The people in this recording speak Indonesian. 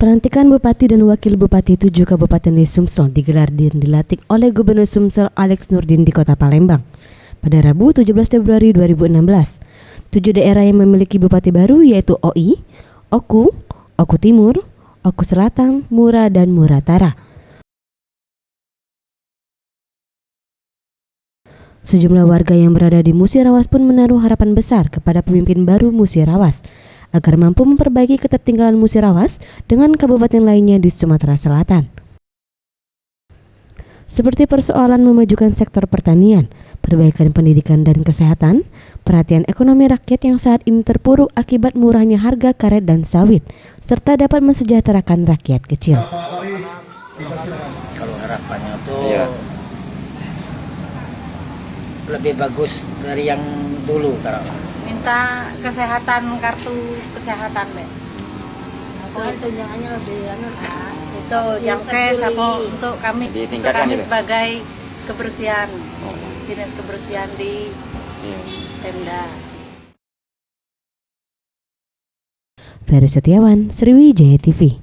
Pelantikan Bupati dan Wakil Bupati 7 Kabupaten di Sumsel digelar dan dilantik oleh Gubernur Sumsel Alex Nurdin di Kota Palembang pada Rabu 17 Februari 2016. 7 daerah yang memiliki bupati baru yaitu OI, Oku, Oku Timur, Oku Selatan, Mura, dan Muratara. Sejumlah warga yang berada di Musirawas pun menaruh harapan besar kepada pemimpin baru Musirawas agar mampu memperbaiki ketertinggalan Musirawas dengan kabupaten lainnya di Sumatera Selatan. Seperti persoalan memajukan sektor pertanian, perbaikan pendidikan dan kesehatan, perhatian ekonomi rakyat yang saat ini terpuruk akibat murahnya harga karet dan sawit, serta dapat mensejahterakan rakyat kecil. Kalau harapannya tuh lebih bagus dari yang dulu, minta kesehatan, kartu kesehatan deh. Tunjangannya lebih Itu jangkes apa untuk kami sebagai kebersihan, dinas kebersihan di Pemda. Ferry Setiawan, Sriwijaya TV.